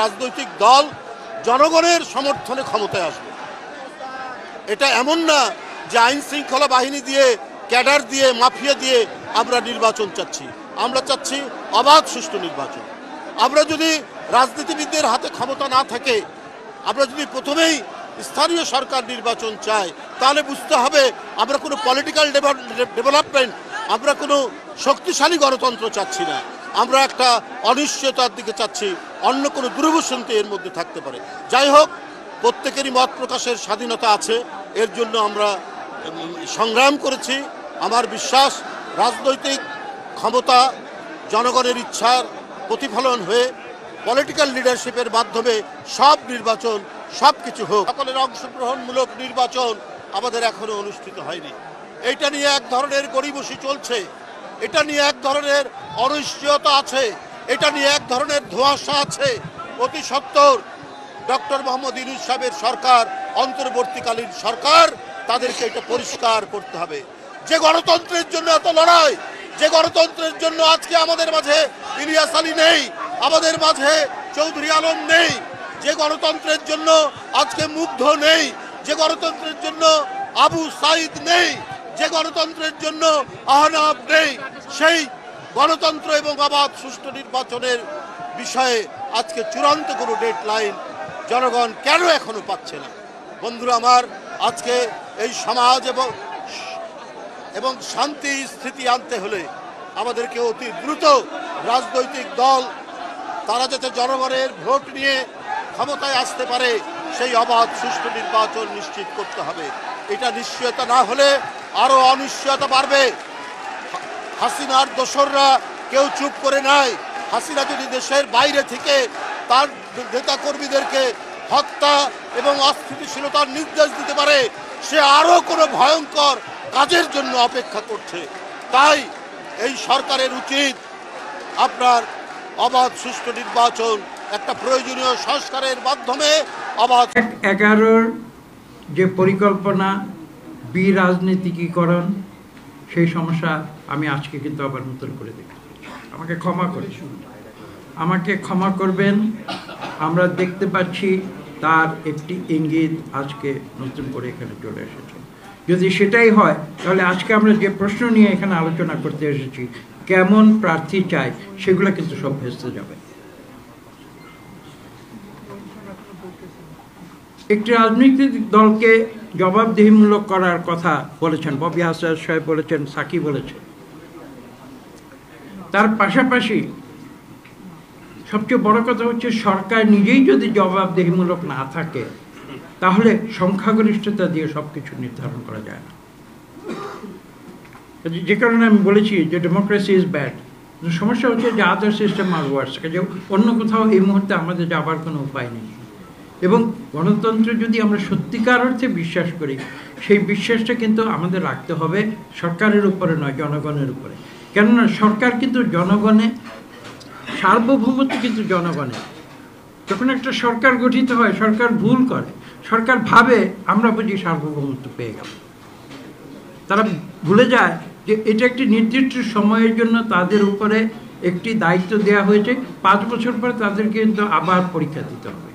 রাজনৈতিক দল জনগণের সমর্থনে ক্ষমতায় আসবে। এটা এমন না যে আইন শৃঙ্খলা বাহিনী দিয়ে, ক্যাডার দিয়ে, মাফিয়া দিয়ে আমরা নির্বাচন চাচ্ছি। আমরা চাচ্ছি অবাধ সুষ্ঠু নির্বাচন। আমরা যদি রাজনীতিবিদদের হাতে ক্ষমতা না থাকে, আমরা যদি প্রথমেই স্থানীয় সরকার নির্বাচন চাই, তাহলে বুঝতে হবে আমরা কোনো পলিটিক্যাল ডেভেলপমেন্ট, আমরা কোনো শক্তিশালী গণতন্ত্র চাচ্ছি না। আমরা একটা অনিশ্চয়তার দিকে চাচ্ছি, অন্য কোনো দুরবসন্তি এর মধ্যে থাকতে পারে। যাই হোক, প্রত্যেকেরই মত প্রকাশের স্বাধীনতা আছে, এর জন্য আমরা সংগ্রাম করেছি। আমার বিশ্বাস রাজনৈতিক ক্ষমতা জনগণের ইচ্ছার প্রতিফলন হয়ে পলিটিক্যাল লিডারশিপের মাধ্যমে সব নির্বাচন সব কিছু হোক। সকলের অংশগ্রহণমূলক নির্বাচন আমাদের এখনো অনুষ্ঠিত হয়নি। এইটা নিয়ে এক ধরনের গড়িমসি চলছে, এটা নিয়ে এক ধরনের অনিশ্চয়তা আছে, এটা নিয়ে এক ধরনের ধোঁয়াশা আছে। অতি সত্বর ডক্টর মোহাম্মদ ইউনূস সাহেবের সরকার, অন্তর্বর্তীকালীন সরকার, তাদেরকে এটা পরিষ্কার করতে হবে। যে গণতন্ত্রের জন্য এত লড়াই, যে গণতন্ত্রের জন্য আজকে আমাদের মাঝে ইলিয়াস আলী নেই, আমাদের মাঝে চৌধুরী আলম নেই, যে গণতন্ত্রের জন্য আজকে মুগ্ধ নেই, যে গণতন্ত্রের জন্য আবু সাইদ নেই, যে গণতন্ত্রের জন্য আহনাব নেই, সেই গণতন্ত্র এবং অবাধ সুষ্ঠু নির্বাচনের বিষয়ে আজকে চূড়ান্ত কোনো ডেডলাইন জনগণ কেন এখনো পাচ্ছে না? বন্ধুরা আমার, আজকে এই সমাজ এবং শান্তি স্থিতি আনতে হলে আমাদেরকে অতি দ্রুত রাজনৈতিক দল তারা যাতে জনগণের ভোট নিয়ে ক্ষমতায় আসতে পারে, সেই অবাধ সুষ্ঠু নির্বাচন নিশ্চিত করতে হবে। এটা নিশ্চয়তা না হলে আরো অনিশ্চয়তা বাড়বে। হাসিনার দোসররা কেউ চুপ করে নাই। হাসিনা যদি দেশের বাইরে থেকে তার নেতা কর্মীদেরকে হত্যা এবং অস্থিতিশীলতার নির্দেশ দিতে পারে, সে আরো কোনো ভয়ঙ্কর কাজের জন্য অপেক্ষা করছে। তাই এই সরকারের উচিত আপনার অবাধ সুষ্ঠু নির্বাচন একটা প্রয়োজনীয় সংস্কারের মাধ্যমে অবাধ 11 যে পরিকল্পনা বিরাজনীতিকীকরণ, সেই সমস্যা আমি আজকে কিন্তু আবার নতুন করে দেখি। আমাকে ক্ষমা করবেন। আমরা দেখতে পাচ্ছি তার একটি ইঙ্গিত আজকে নতুন করে এখানে চলে এসেছে। যদি সেটাই হয়, তাহলে আজকে আমরা যে প্রশ্ন নিয়ে এখানে আলোচনা করতে এসেছি, কেমন প্রার্থী চাই, সেগুলো কিন্তু সব ভেস্তে যাবে। একটি রাজনৈতিক দলকে জবাবদিহিমূলক করার কথা বলেছেন ববি হাসান সাহেব, বলেছেন সাকি বলেছেন। তার পাশাপাশি সবচেয়ে বড় কথা হচ্ছে, সরকার নিজেই যদি জবাবদিহিমূলক না থাকে, তাহলে সংখ্যাগরিষ্ঠতা দিয়ে সবকিছু নির্ধারণ করা যায় না। যে কারণে আমি বলেছি যে ডেমোক্রেসি ইজ ব্যাড। সমস্যা হচ্ছে যে আদার সিস্টেম আর ওয়ার্স, যে অন্য কোথাও এই মুহূর্তে আমাদের যাবার কোনো উপায় নেই। এবং গণতন্ত্র যদি আমরা সত্যিকার অর্থে বিশ্বাস করি, সেই বিশ্বাসটা কিন্তু আমাদের রাখতে হবে সরকারের উপরে নয়, জনগণের উপরে। কেননা সরকার কিন্তু জনগণের, সার্বভৌমত্ব কিন্তু জনগণের। যখন একটা সরকার গঠিত হয়, সরকার ভুল করে, সরকার ভাবে আমরা বুঝি সার্বভৌমত্ব পেয়ে গেল। তারা ভুলে যায় যে এটা একটি নির্দিষ্ট সময়ের জন্য তাদের উপরে একটি দায়িত্ব দেওয়া হয়েছে। 5 বছর পরে তাদেরকে কিন্তু আবার পরীক্ষা দিতে হবে।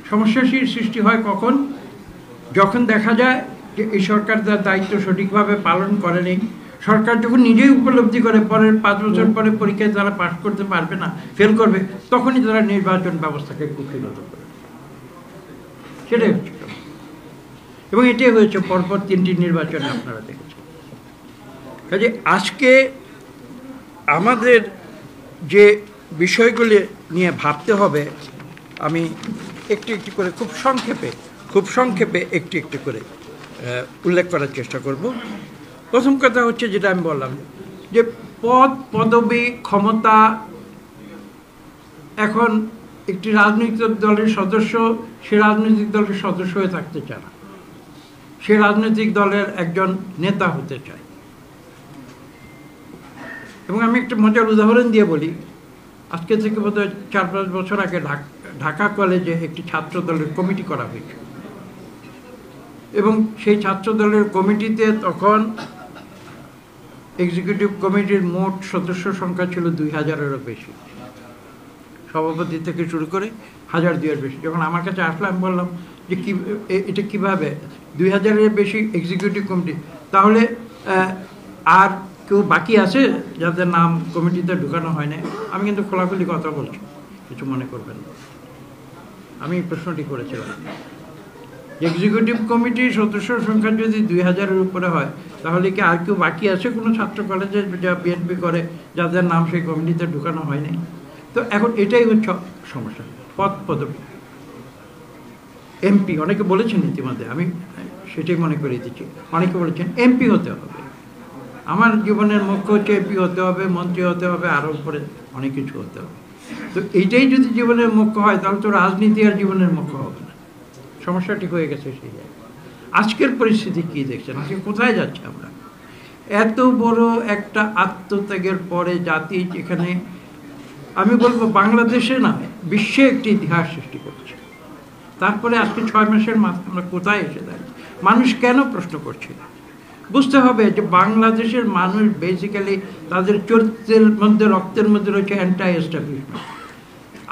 সমস্যার সৃষ্টি হয় কখন? যখন দেখা যায় যে এই সরকার তার দায়িত্ব সঠিকভাবে পালন করেনি। সরকার যখন নিজেই উপলব্ধি করে পরের 5 বছর পরে পরীক্ষায় তারা পাস করতে পারবে না, ফেল করবে, তখনই তারা নির্বাচন ব্যবস্থাকে কুক্ষিগত করে। সেটাই হচ্ছে, এবং এটাই হয়েছে পরপর 3টি নির্বাচনে আপনারা দেখেছেন। কাজে আজকে আমাদের যে বিষয়গুলি নিয়ে ভাবতে হবে, আমি একটি একটি করে খুব সংক্ষেপে একটি একটি করে উল্লেখ করার চেষ্টা করব। প্রথম কথা হচ্ছে, যেটা আমি বললাম, যে পদ পদবি ক্ষমতা এখন একটি রাজনৈতিক দলের সদস্য সে রাজনৈতিক দলের সদস্য হয়ে থাকতে চায় না, সে রাজনৈতিক দলের একজন নেতা হতে চায়। এবং আমি একটা মজার উদাহরণ দিয়ে বলি, আজকে থেকে বোধহয় 4-5 বছর আগে ঢাকা কলেজে একটি ছাত্র দলের কমিটি করা হয়েছে, এবং সেই ছাত্র দলের কমিটিতে তখন এক্সিকিউটিভ কমিটির মোট সদস্য সংখ্যা ছিল 2000-এরও বেশি। সভাপতি থেকে শুরু করে 1000-2 বেশি। যখন আমার কাছে আসলো আমি বললাম যে এটা কীভাবে 2000-এর বেশি এক্সিকিউটিভ কমিটি, তাহলে আর কেউ বাকি আছে যাদের নাম কমিটিতে ঢুকানো হয় না? আমি কিন্তু খোলাখুলি কথা বলছি, কিছু মনে করবেন না। আমি এই প্রশ্নটি করেছিলাম। এক্সিকিউটিভ কমিটির সদস্য সংখ্যা যদি 2000-এর উপরে হয়, তাহলে কি আর কেউ বাকি আছে কোনো ছাত্র কলেজে যা বিএনপি করে যাদের নাম সেই কমিটিতে ঢুকানো হয়নি? তো এখন এটাই হচ্ছে সমস্যা, পদবি। এমপি অনেকে বলেছেন ইতিমধ্যে, আমি সেটাই মনে করিয়ে দিচ্ছি, অনেকে বলেছেন এমপি হতে হবে। আমার জীবনের মুখ্য হচ্ছে এমপি হতে হবে, মন্ত্রী হতে হবে, আরও উপরে অনেক কিছু হতে হবে। তো এইটাই যদি জীবনের মুখ্য হয়, তাহলে তো রাজনীতি আর জীবনের মুখ্য হবে না। সমস্যাটি হয়ে গেছে সেই জায়গায়। আজকের পরিস্থিতি কী দেখছেন? আজকে কোথায় যাচ্ছে আমরা? এত বড় একটা আত্মত্যাগের পরে জাতি যেখানে, আমি বলবো বাংলাদেশে না বিশ্বে একটি ইতিহাস সৃষ্টি করছে, তারপরে আজকে 6 মাসের মাথায় আমরা কোথায় এসে দাঁড়িয়েছি? মানুষ কেন প্রশ্ন করছে? বুঝতে হবে যে বাংলাদেশের মানুষ বেসিক্যালি তাদের চরিত্রের মধ্যে, রক্তের মধ্যে রয়েছে অ্যান্টি এস্টাবলিশমেন্ট।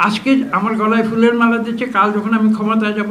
আজকে আমার গলায় ফুলের মালা দিচ্ছে, কাল যখন আমি ক্ষমতায় যাব